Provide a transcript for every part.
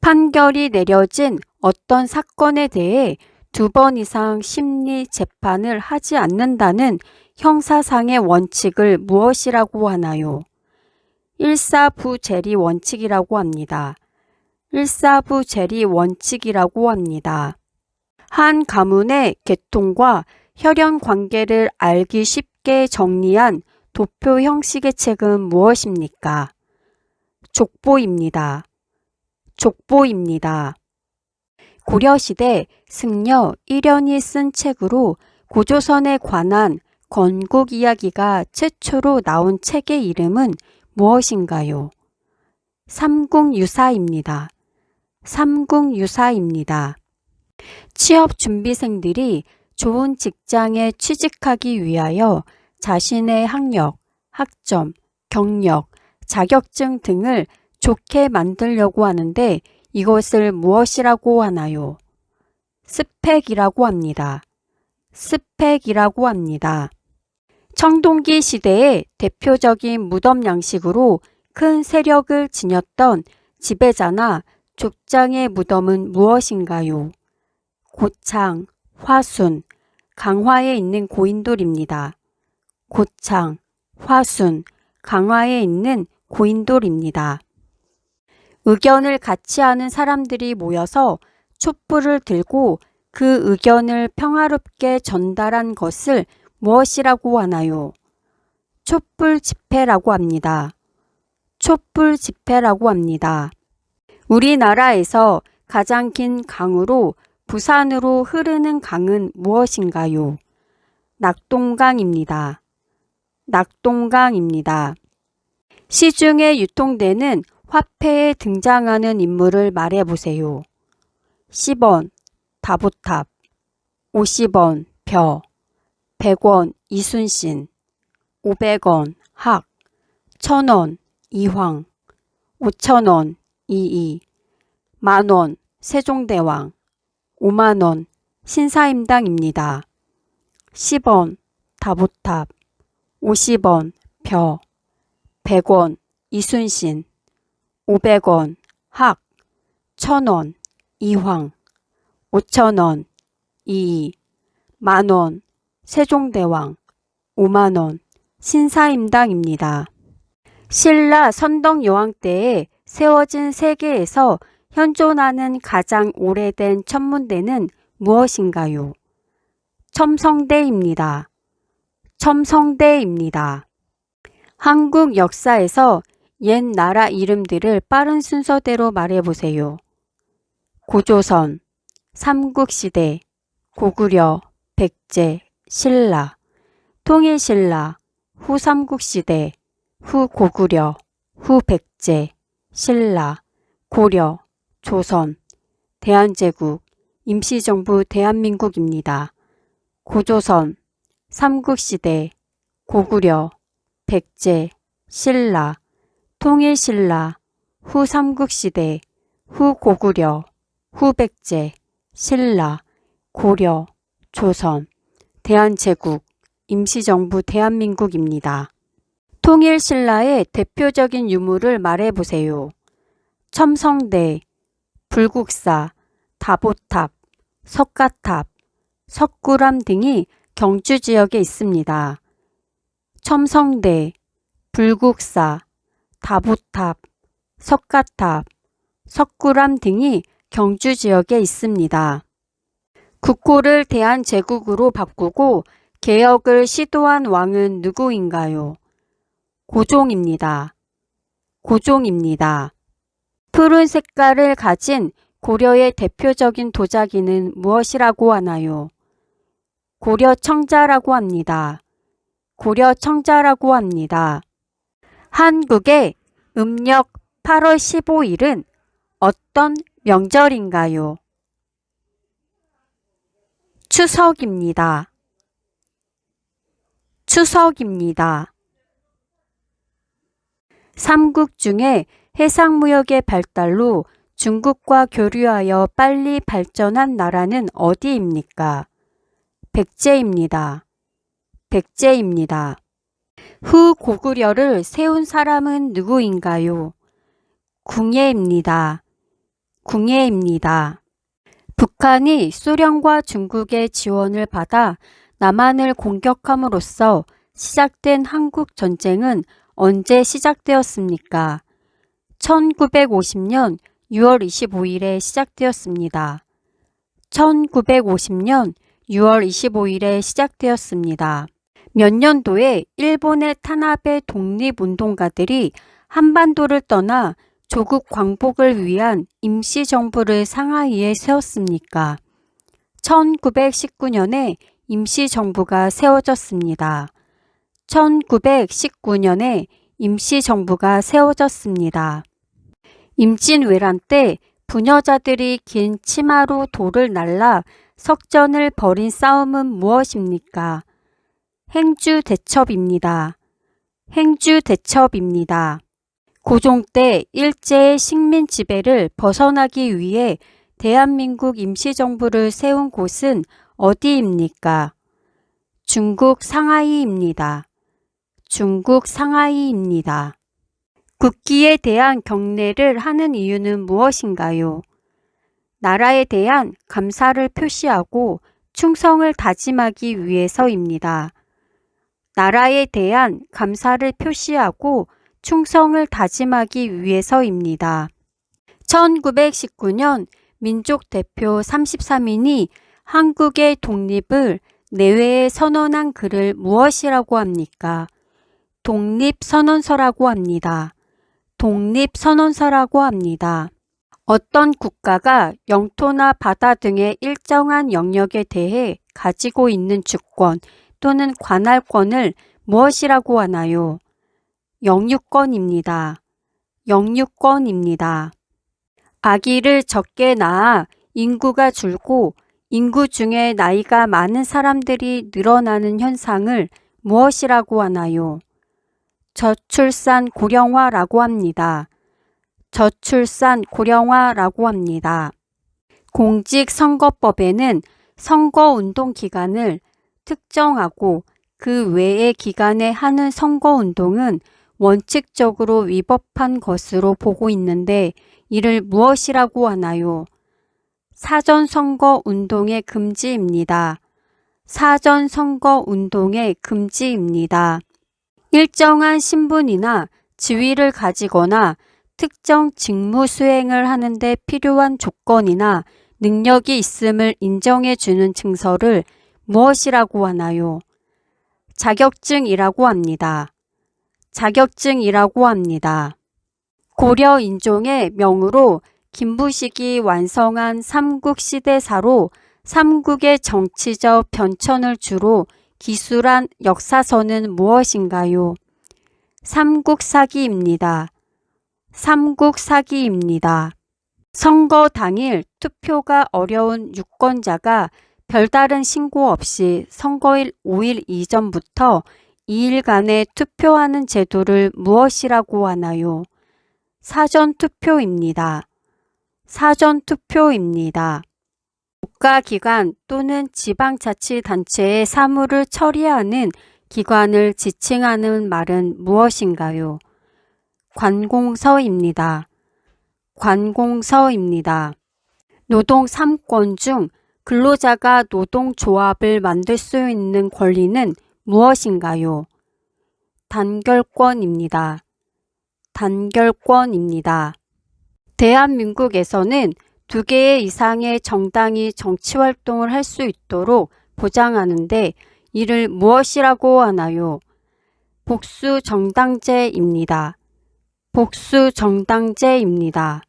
판결이 내려진 어떤 사건에 대해 2번 이상 심리 재판을 하지 않는다는 형사상의 원칙을 무엇이라고 하나요? 일사부재리 원칙이라고 합니다. 일사부재리 원칙이라고 합니다. 한 가문의 계통과 혈연 관계를 알기 쉽게 정리한 도표 형식의 책은 무엇입니까? 족보입니다. 족보입니다. 고려시대 승려 일연이 쓴 책으로 고조선에 관한 건국 이야기가 최초로 나온 책의 이름은 무엇인가요? 삼국유사입니다. 삼국유사입니다. 취업준비생들이 좋은 직장에 취직하기 위하여 자신의 학력, 학점, 경력, 자격증 등을 좋게 만들려고 하는데 이것을 무엇이라고 하나요? 스펙이라고 합니다. 스펙이라고 합니다. 청동기 시대의 대표적인 무덤 양식으로 큰 세력을 지녔던 지배자나 족장의 무덤은 무엇인가요? 고창, 화순, 강화에 있는 고인돌입니다. 고창, 화순, 강화에 있는 고인돌입니다. 의견을 같이 하는 사람들이 모여서 촛불을 들고 그 의견을 평화롭게 전달한 것을 무엇이라고 하나요? 촛불 집회라고 합니다. 촛불 집회라고 합니다. 우리나라에서 가장 긴 강으로 부산으로 흐르는 강은 무엇인가요? 낙동강입니다. 낙동강입니다. 시중에 유통되는 화폐에 등장하는 인물을 말해보세요. 10원 다보탑, 50원 벼, 100원 이순신, 500원 학, 1000원 이황, 5000원 이이, 만원 세종대왕, 5만원 신사임당입니다. 10원 다보탑, 50원 벼, 100원 이순신, 500원 학, 1000원 이황, 5000원 이이, 만원 세종대왕, 5만원 신사임당입니다. 신라 선덕여왕 때에 세워진 세계에서 현존하는 가장 오래된 천문대는 무엇인가요? 첨성대입니다. 첨성대입니다. 한국 역사에서 옛 나라 이름들을 빠른 순서대로 말해보세요. 고조선, 삼국시대, 고구려, 백제, 신라, 통일신라, 후삼국시대, 후고구려, 후백제, 신라, 고려, 조선, 대한제국, 임시정부 대한민국입니다. 고조선, 삼국시대, 고구려, 백제, 신라, 통일신라, 후삼국시대, 후고구려, 후백제, 신라, 고려, 조선, 대한제국, 임시정부 대한민국입니다. 통일신라의 대표적인 유물을 말해보세요. 첨성대, 불국사, 다보탑, 석가탑, 석굴암 등이 경주 지역에 있습니다. 첨성대, 불국사, 다보탑, 석가탑, 석굴암 등이 경주 지역에 있습니다. 국호를 대한제국으로 바꾸고 개혁을 시도한 왕은 누구인가요? 고종입니다. 고종입니다. 푸른 색깔을 가진 고려의 대표적인 도자기는 무엇이라고 하나요? 고려청자라고 합니다. 고려청자라고 합니다. 한국의 음력 8월 15일은 어떤 명절인가요? 추석입니다. 추석입니다. 삼국 중에 해상무역의 발달로 중국과 교류하여 빨리 발전한 나라는 어디입니까? 백제입니다. 백제입니다. 후고구려를 세운 사람은 누구인가요? 궁예입니다. 궁예입니다. 북한이 소련과 중국의 지원을 받아 남한을 공격함으로써 시작된 한국 전쟁은 언제 시작되었습니까? 1950년 6월 25일에 시작되었습니다. 1950년 6월 25일에 시작되었습니다. 몇 년도에 일본의 탄압의 독립운동가들이 한반도를 떠나 조국 광복을 위한 임시정부를 상하이에 세웠습니까? 1919년에 임시정부가 세워졌습니다. 1919년에 임시정부가 세워졌습니다. 임진왜란 때 부녀자들이 긴 치마로 돌을 날라 석전을 벌인 싸움은 무엇입니까? 행주대첩입니다. 행주대첩입니다. 고종 때 일제의 식민 지배를 벗어나기 위해 대한민국 임시정부를 세운 곳은 어디입니까? 중국 상하이입니다. 중국 상하이입니다. 국기에 대한 경례를 하는 이유는 무엇인가요? 나라에 대한 감사를 표시하고 충성을 다짐하기 위해서입니다. 나라에 대한 감사를 표시하고 충성을 다짐하기 위해서입니다. 1919년 민족 대표 33인이 한국의 독립을 내외에 선언한 글을 무엇이라고 합니까? 독립선언서라고 합니다. 독립선언서라고 합니다. 어떤 국가가 영토나 바다 등의 일정한 영역에 대해 가지고 있는 주권 또는 관할권을 무엇이라고 하나요? 영유권입니다. 영유권입니다. 아기를 적게 낳아 인구가 줄고 인구 중에 나이가 많은 사람들이 늘어나는 현상을 무엇이라고 하나요? 저출산 고령화라고 합니다. 저출산 고령화라고 합니다. 공직선거법에는 선거운동 기간을 특정하고 그 외의 기간에 하는 선거운동은 원칙적으로 위법한 것으로 보고 있는데 이를 무엇이라고 하나요? 사전선거운동의 금지입니다. 사전선거운동의 금지입니다. 일정한 신분이나 지위를 가지거나 특정 직무 수행을 하는 데 필요한 조건이나 능력이 있음을 인정해 주는 증서를 무엇이라고 하나요? 자격증이라고 합니다. 자격증이라고 합니다. 고려 인종의 명으로 김부식이 완성한 삼국시대사로 삼국의 정치적 변천을 주로 기술한 역사서는 무엇인가요? 삼국사기입니다. 삼국사기입니다. 선거 당일 투표가 어려운 유권자가 별다른 신고 없이 선거일 5일 이전부터 2일간의 투표하는 제도를 무엇이라고 하나요? 사전투표입니다. 사전투표입니다. 국가기관 또는 지방자치단체의 사무를 처리하는 기관을 지칭하는 말은 무엇인가요? 관공서입니다. 관공서입니다. 노동 3권 중 근로자가 노동조합을 만들 수 있는 권리는 무엇인가요? 단결권입니다. 단결권입니다. 대한민국에서는 2개 이상의 정당이 정치활동을 할 수 있도록 보장하는데 이를 무엇이라고 하나요? 복수정당제입니다. 복수정당제입니다.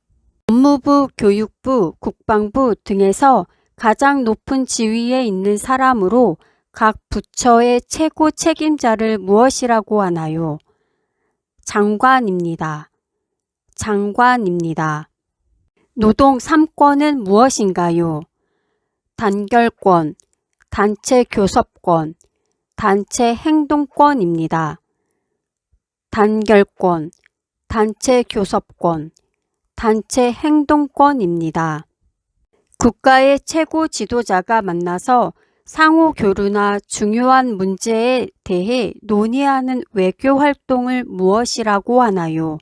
법무부, 교육부, 국방부 등에서 가장 높은 지위에 있는 사람으로 각 부처의 최고 책임자를 무엇이라고 하나요? 장관입니다. 장관입니다. 노동 3권은 무엇인가요? 단결권, 단체 교섭권, 단체 행동권입니다. 단결권, 단체 교섭권, 단체 행동권입니다. 국가의 최고 지도자가 만나서 상호 교류나 중요한 문제에 대해 논의하는 외교 활동을 무엇이라고 하나요?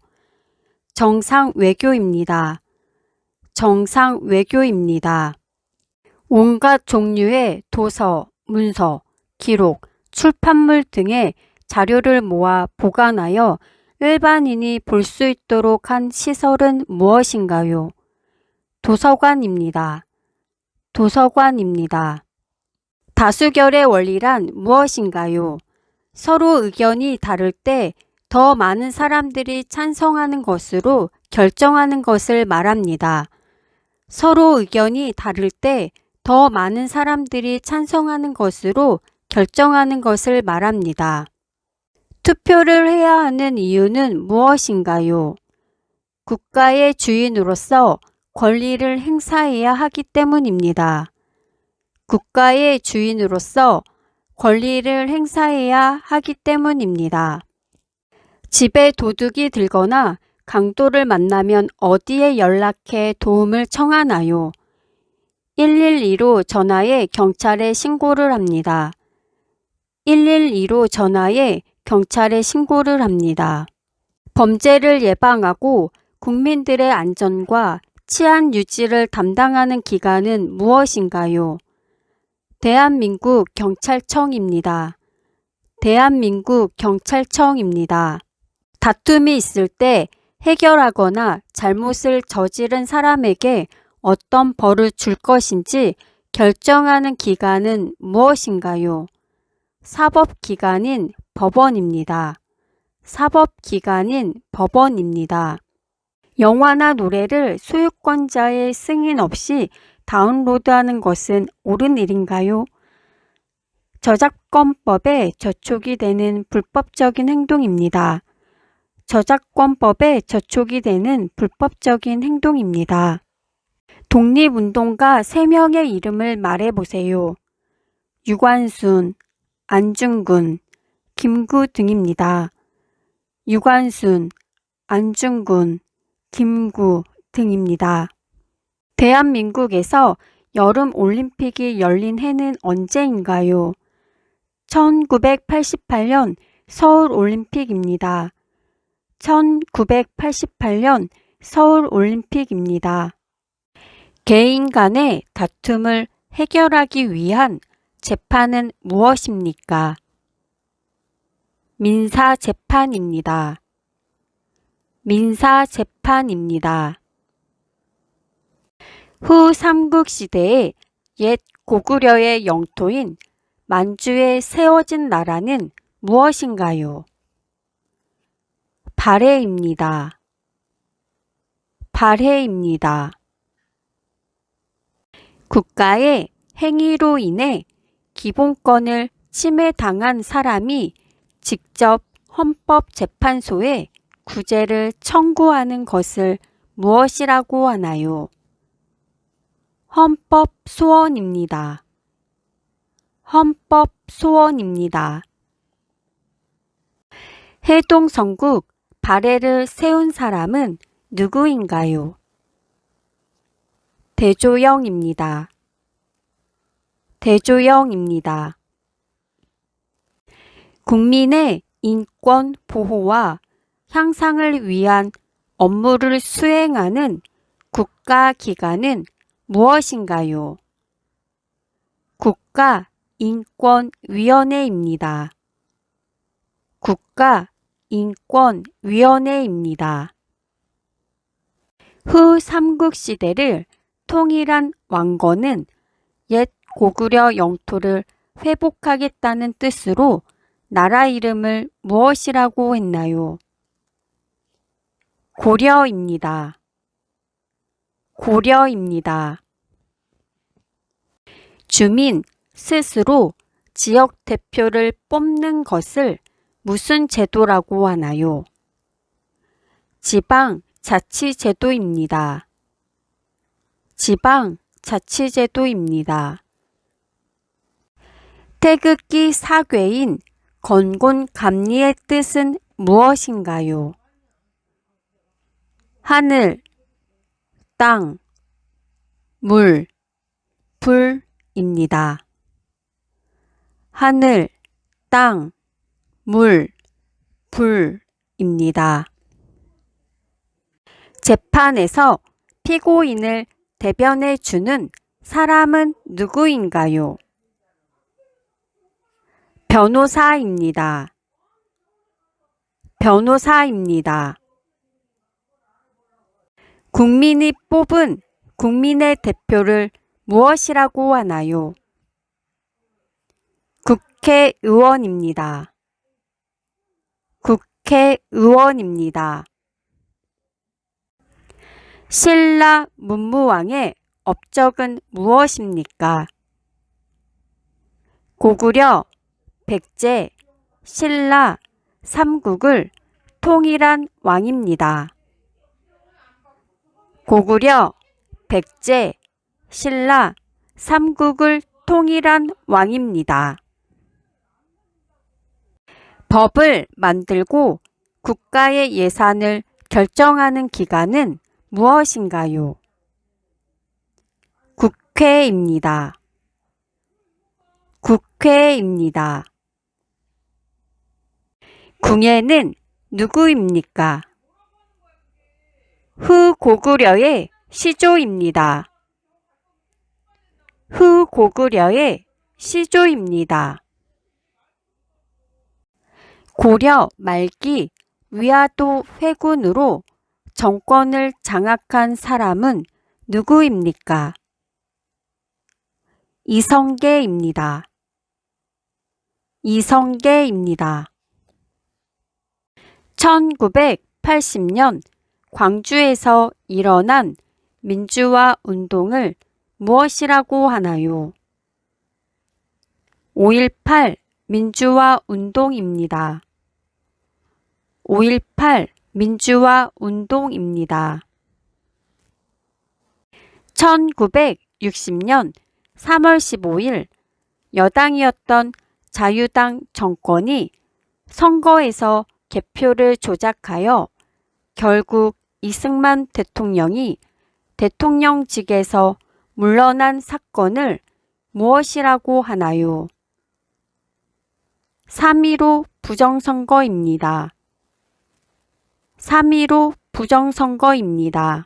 정상 외교입니다. 정상 외교입니다. 온갖 종류의 도서, 문서, 기록, 출판물 등의 자료를 모아 보관하여 일반인이 볼 수 있도록 한 시설은 무엇인가요? 도서관입니다. 도서관입니다. 다수결의 원리란 무엇인가요? 서로 의견이 다를 때 더 많은 사람들이 찬성하는 것으로 결정하는 것을 말합니다. 서로 의견이 다를 때 더 많은 사람들이 찬성하는 것으로 결정하는 것을 말합니다. 투표를 해야 하는 이유는 무엇인가요? 국가의 주인으로서 권리를 행사해야 하기 때문입니다. 국가의 주인으로서 권리를 행사해야 하기 때문입니다. 집에 도둑이 들거나 강도를 만나면 어디에 연락해 도움을 청하나요? 112로 전화해 경찰에 신고를 합니다. 112로 전화해 경찰에 신고를 합니다. 범죄를 예방하고 국민들의 안전과 치안 유지를 담당하는 기관은 무엇인가요? 대한민국 경찰청입니다. 대한민국 경찰청입니다. 다툼이 있을 때 해결하거나 잘못을 저지른 사람에게 어떤 벌을 줄 것인지 결정하는 기관은 무엇인가요? 사법기관인 법원입니다. 사법기관인 법원입니다. 영화나 노래를 소유권자의 승인 없이 다운로드하는 것은 옳은 일인가요? 저작권법에 저촉이 되는 불법적인 행동입니다. 저작권법에 저촉이 되는 불법적인 행동입니다. 독립운동가 3명의 이름을 말해보세요. 유관순, 안중근, 김구 등입니다. 유관순, 안중근, 김구 등입니다. 대한민국에서 여름올림픽이 열린 해는 언제인가요? 1988년 서울올림픽입니다. 1988년 서울올림픽입니다. 개인 간의 다툼을 해결하기 위한 재판은 무엇입니까? 민사재판입니다. 민사재판입니다. 후 삼국시대의 옛 고구려의 영토인 만주에 세워진 나라는 무엇인가요? 발해입니다. 발해입니다. 국가의 행위로 인해 기본권을 침해당한 사람이 직접 헌법재판소에 구제를 청구하는 것을 무엇이라고 하나요? 헌법소원입니다. 헌법소원입니다. 해동성국 발해를 세운 사람은 누구인가요? 대조영입니다. 대조영입니다. 국민의 인권 보호와 향상을 위한 업무를 수행하는 국가기관은 무엇인가요? 국가인권위원회입니다. 국가인권위원회입니다. 후 삼국시대를 통일한 왕건은 옛 고구려 영토를 회복하겠다는 뜻으로 나라 이름을 무엇이라고 했나요? 고려입니다. 고려입니다. 주민 스스로 지역 대표를 뽑는 것을 무슨 제도라고 하나요? 지방자치제도입니다. 지방자치제도입니다. 태극기 사괴인 건곤감리의 뜻은 무엇인가요? 하늘, 땅, 물, 불입니다. 하늘, 땅, 물, 불입니다. 재판에서 피고인을 대변해 주는 사람은 누구인가요? 변호사입니다. 변호사입니다. 국민이 뽑은 국민의 대표를 무엇이라고 하나요? 국회의원입니다. 국회의원입니다. 신라 문무왕의 업적은 무엇입니까? 고구려, 백제, 신라, 삼국을 통일한 왕입니다. 고구려, 백제, 신라, 삼국을 통일한 왕입니다. 법을 만들고 국가의 예산을 결정하는 기관은 무엇인가요? 국회입니다. 국회입니다. 궁예는 누구입니까? 후고구려의 시조입니다. 후고구려의 시조입니다. 고려 말기 위화도 회군으로 정권을 장악한 사람은 누구입니까? 이성계입니다. 이성계입니다. 1980년 광주에서 일어난 민주화 운동을 무엇이라고 하나요? 5.18 민주화 운동입니다. 5.18 민주화 운동입니다. 1960년 3월 15일 여당이었던 자유당 정권이 선거에서 개표를 조작하여 결국 이승만 대통령이 대통령직에서 물러난 사건을 무엇이라고 하나요? 3.15 부정선거입니다. 3.15 부정선거입니다.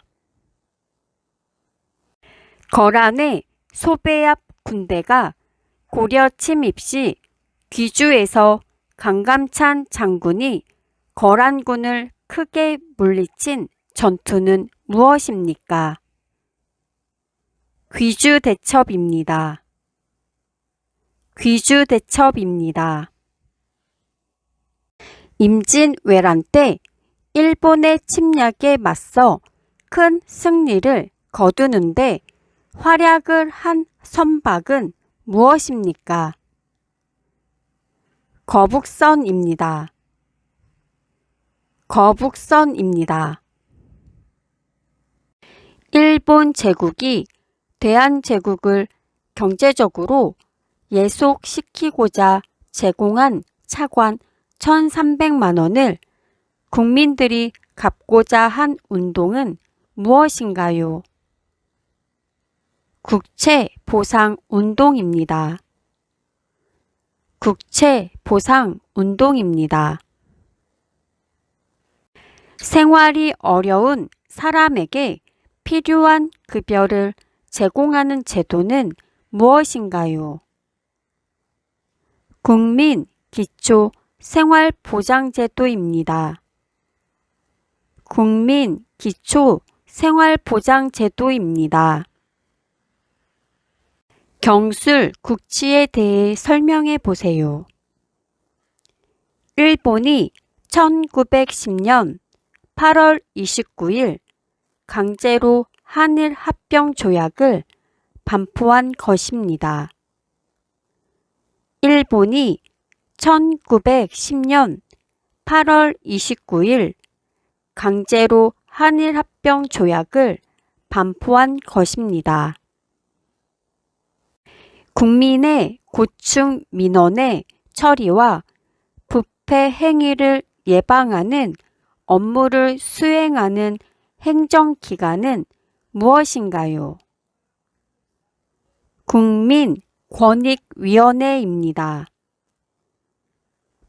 거란의 소배압 군대가 고려 침입 시 귀주에서 강감찬 장군이 거란군을 크게 물리친 전투는 무엇입니까? 귀주대첩입니다. 귀주대첩입니다. 임진왜란 때 일본의 침략에 맞서 큰 승리를 거두는데 활약을 한 선박은 무엇입니까? 거북선입니다. 거북선입니다. 일본 제국이 대한제국을 경제적으로 예속시키고자 제공한 차관 1,300만 원을 국민들이 갚고자 한 운동은 무엇인가요? 국채보상운동입니다. 국채보상운동입니다. 생활이 어려운 사람에게 필요한 급여를 제공하는 제도는 무엇인가요? 국민기초생활보장제도입니다. 국민기초생활보장제도입니다. 경술 국치에 대해 설명해 보세요. 일본이 1910년 8월 29일 강제로 한일 합병 조약을 반포한 것입니다. 일본이 1910년 8월 29일 강제로 한일 합병 조약을 반포한 것입니다. 국민의 고충 민원의 처리와 부패 행위를 예방하는 업무를 수행하는 행정기관은 무엇인가요? 국민권익위원회입니다.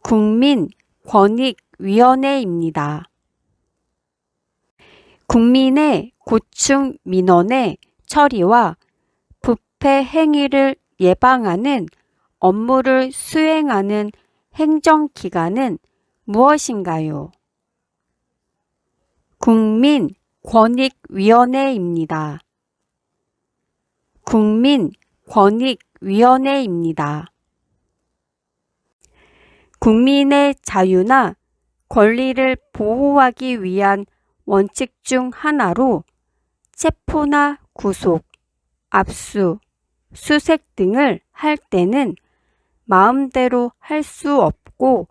국민권익위원회입니다. 국민의 고충 민원의 처리와 부패 행위를 예방하는 업무를 수행하는 행정기관은 무엇인가요? 국민권익위원회입니다. 국민권익위원회입니다. 국민의 자유나 권리를 보호하기 위한 원칙 중 하나로 체포나 구속, 압수, 수색 등을 할 때는 마음대로 할 수 없고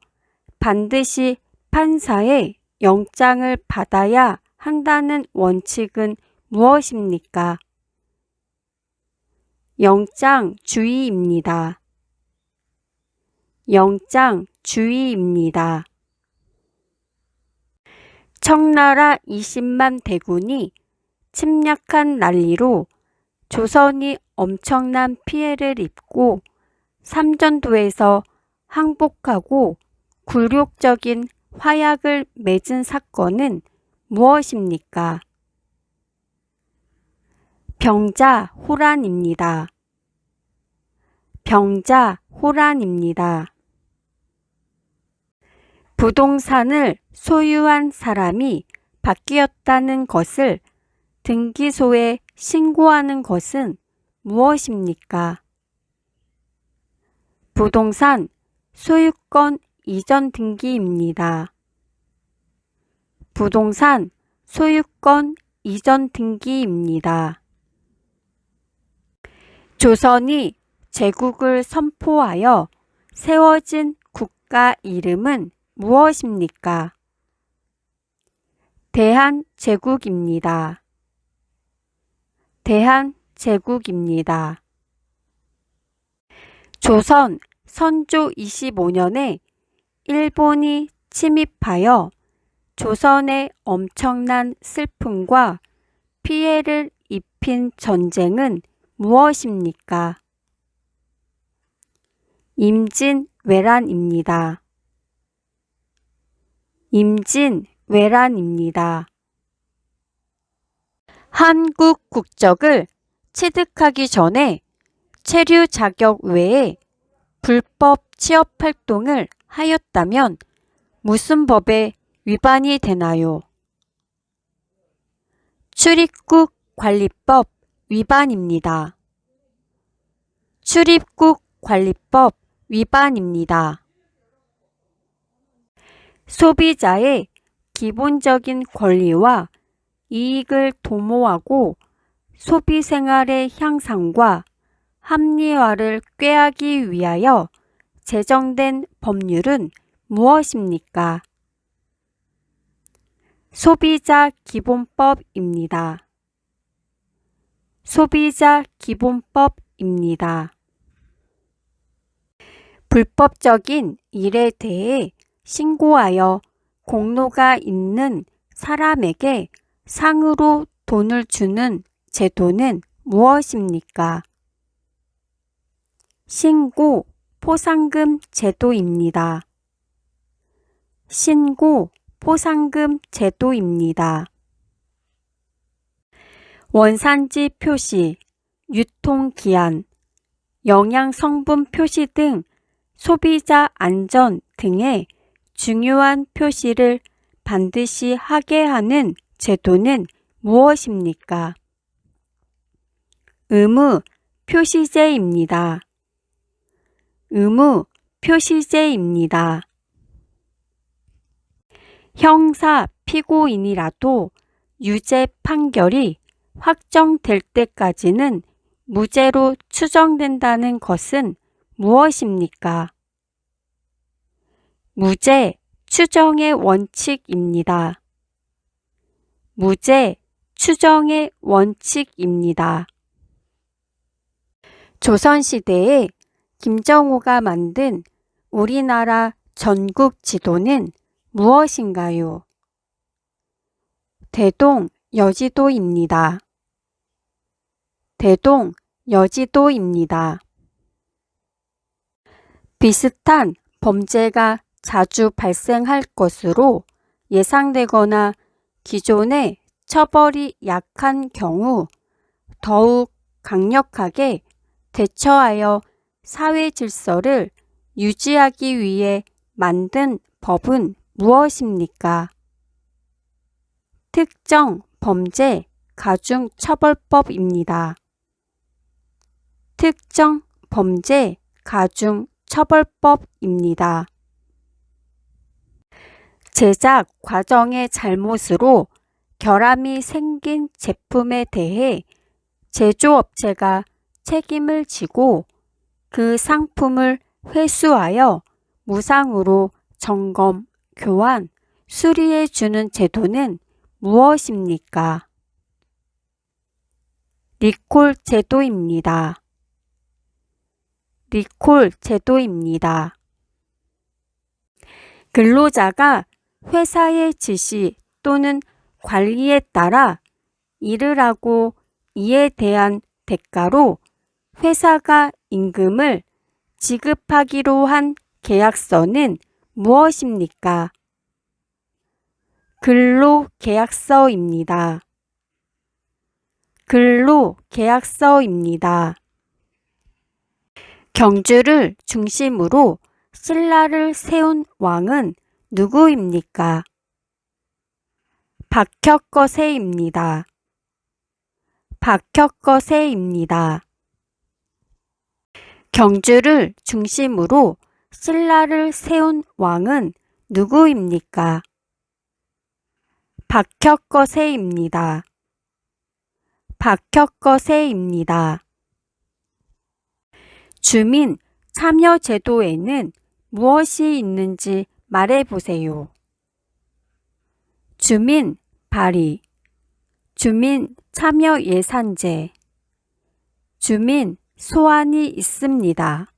반드시 판사의 영장을 받아야 한다는 원칙은 무엇입니까? 영장주의입니다. 영장주의입니다. 청나라 20만 대군이 침략한 난리로 조선이 엄청난 피해를 입고 삼전도에서 항복하고 굴욕적인 화약을 맺은 사건은 무엇입니까? 병자호란입니다. 병자호란입니다. 부동산을 소유한 사람이 바뀌었다는 것을 등기소에 신고하는 것은 무엇입니까? 부동산 소유권 이전 등기입니다. 부동산 소유권 이전 등기입니다. 조선이 제국을 선포하여 세워진 국가 이름은 무엇입니까? 대한제국입니다. 대한제국입니다. 조선 선조 25년에 일본이 침입하여 조선에 엄청난 슬픔과 피해를 입힌 전쟁은 무엇입니까? 임진왜란입니다. 임진왜란입니다. 한국 국적을 취득하기 전에 체류 자격 외에 불법 취업 활동을 하였다면 무슨 법에 위반이 되나요? 출입국 관리법 위반입니다. 출입국 관리법 위반입니다. 소비자의 기본적인 권리와 이익을 도모하고 소비 생활의 향상과 합리화를 꾀하기 위하여 제정된 법률은 무엇입니까? 소비자기본법입니다. 소비자기본법입니다. 불법적인 일에 대해 신고하여 공로가 있는 사람에게 상으로 돈을 주는 제도는 무엇입니까? 신고 포상금 제도입니다. 신고 포상금 제도입니다. 원산지 표시, 유통기한, 영양성분 표시 등 소비자 안전 등의 중요한 표시를 반드시 하게 하는 제도는 무엇입니까? 의무 표시제입니다. 의무 표시제입니다. 형사 피고인이라도 유죄 판결이 확정될 때까지는 무죄로 추정된다는 것은 무엇입니까? 무죄 추정의 원칙입니다. 무죄 추정의 원칙입니다. 조선시대에 김정호가 만든 우리나라 전국 지도는 무엇인가요? 대동여지도입니다. 대동여지도입니다. 비슷한 범죄가 자주 발생할 것으로 예상되거나 기존의 처벌이 약한 경우 더욱 강력하게 대처하여 사회 질서를 유지하기 위해 만든 법은 무엇입니까? 특정 범죄 가중처벌법입니다. 특정 범죄 가중처벌법입니다. 제작 과정의 잘못으로 결함이 생긴 제품에 대해 제조업체가 책임을 지고 그 상품을 회수하여 무상으로 점검, 교환, 수리해 주는 제도는 무엇입니까? 리콜 제도입니다. 리콜 제도입니다. 근로자가 회사의 지시 또는 관리에 따라 일을 하고 이에 대한 대가로 회사가 임금을 지급하기로 한 계약서는 무엇입니까? 근로계약서입니다. 근로계약서입니다. 경주를 중심으로 신라를 세운 왕은 누구입니까? 박혁거세입니다. 박혁거세입니다. 경주를 중심으로 신라를 세운 왕은 누구입니까? 박혁거세입니다. 박혁거세입니다. 주민 참여제도에는 무엇이 있는지 말해보세요. 주민 발의, 주민 참여 예산제, 주민 소환이 있습니다.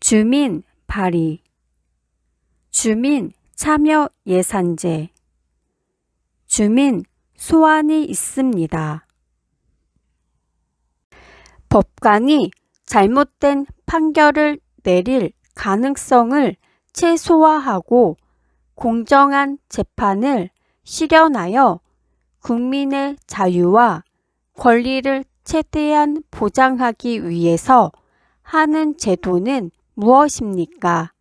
주민 발의, 주민 참여 예산제, 주민 소환이 있습니다. 법관이 잘못된 판결을 내릴 가능성을 최소화하고 공정한 재판을 실현하여 국민의 자유와 권리를 최대한 보장하기 위해서 하는 제도는 무엇입니까?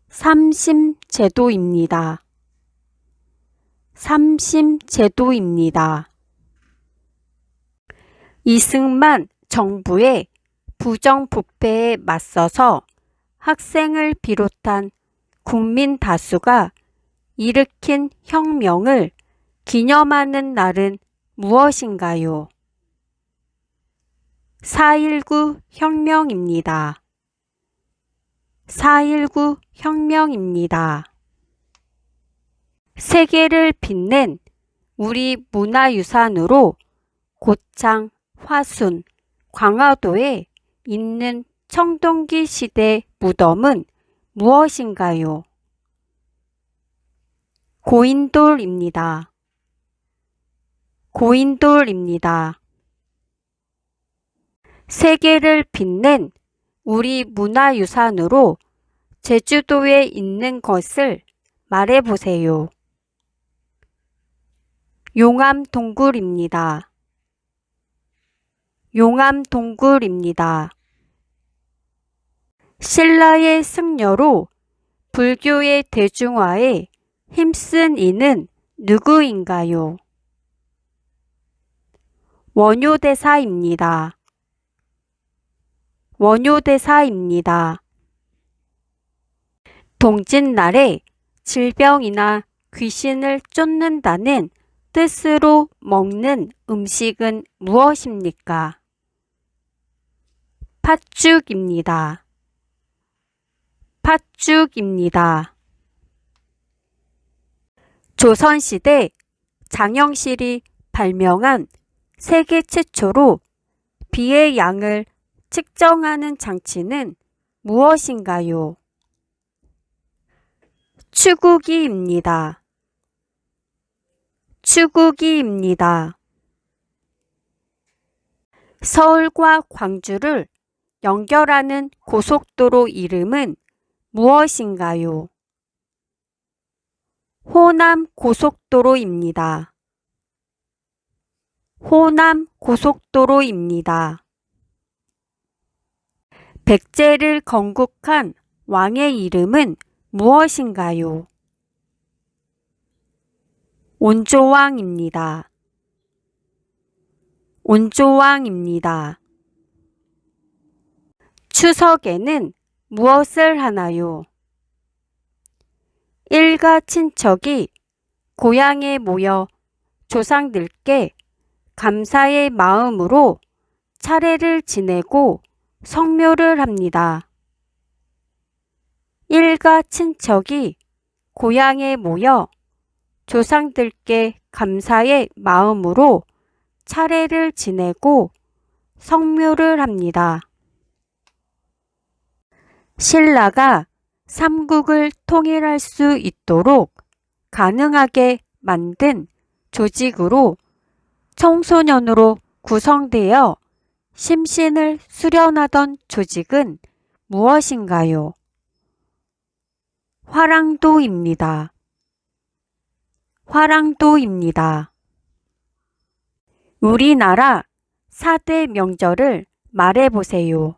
삼심제도입니다. 삼심제도입니다. 이승만 정부의 부정부패에 맞서서 학생을 비롯한 국민 다수가 일으킨 혁명을 기념하는 날은 무엇인가요? 4.19 혁명입니다. 4.19 혁명입니다. 세계를 빛낸 우리 문화유산으로 고창, 화순, 광화도에 있는 청동기 시대 무덤은 무엇인가요? 고인돌입니다. 고인돌입니다. 세계를 빛낸 우리 문화유산으로 제주도에 있는 것을 말해보세요. 용암동굴입니다. 용암동굴입니다. 신라의 승려로 불교의 대중화에 힘쓴 이는 누구인가요? 원효대사입니다. 원효대사입니다. 동짓날에 질병이나 귀신을 쫓는다는 뜻으로 먹는 음식은 무엇입니까? 팥죽입니다. 팥죽입니다. 조선시대 장영실이 발명한 세계 최초로 비의 양을 측정하는 장치는 무엇인가요? 추구기입니다. 추구기입니다. 서울과 광주를 연결하는 고속도로 이름은 무엇인가요? 호남 고속도로입니다. 호남 고속도로입니다. 백제를 건국한 왕의 이름은 무엇인가요? 온조왕입니다. 온조왕입니다. 추석에는 무엇을 하나요? 일가 친척이 고향에 모여 조상들께 감사의 마음으로 차례를 지내고 성묘를 합니다. 일가 친척이 고향에 모여 조상들께 감사의 마음으로 차례를 지내고 성묘를 합니다. 신라가 삼국을 통일할 수 있도록 가능하게 만든 조직으로 청소년으로 구성되어 심신을 수련하던 조직은 무엇인가요? 화랑도입니다. 화랑도입니다. 우리나라 4대 명절을 말해보세요.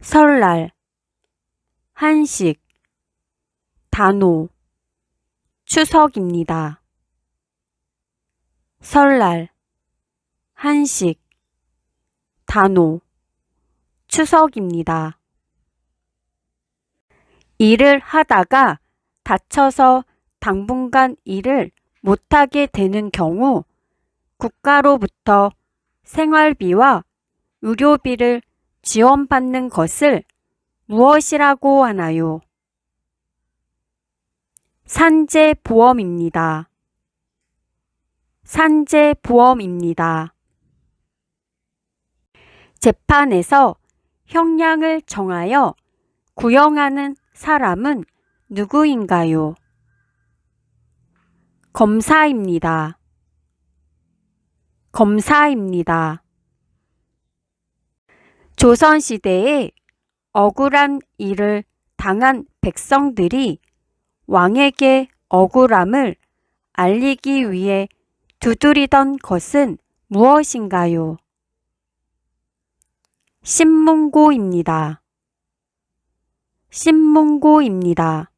설날, 한식, 단오, 추석입니다. 설날, 한식, 단오, 추석입니다. 일을 하다가 다쳐서 당분간 일을 못하게 되는 경우 국가로부터 생활비와 의료비를 지원받는 것을 무엇이라고 하나요? 산재보험입니다. 산재보험입니다. 재판에서 형량을 정하여 구형하는 사람은 누구인가요? 검사입니다. 검사입니다. 조선시대에 억울한 일을 당한 백성들이 왕에게 억울함을 알리기 위해 두드리던 것은 무엇인가요? 신문고입니다. 신문고입니다.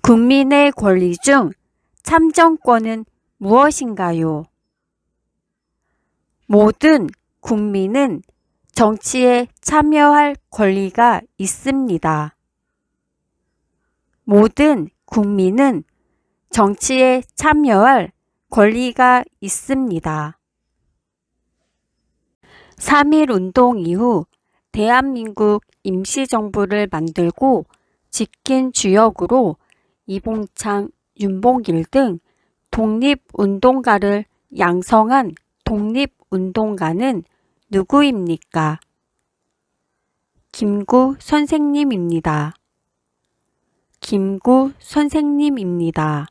국민의 권리 중 참정권은 무엇인가요? 모든 국민은 정치에 참여할 권리가 있습니다. 모든 국민은 정치에 참여할 권리가 있습니다. 3.1운동 이후 대한민국 임시정부를 만들고 지킨 주역으로 이봉창, 윤봉길 등 독립운동가를 양성한 독립운동가는 누구입니까? 김구 선생님입니다. 김구 선생님입니다.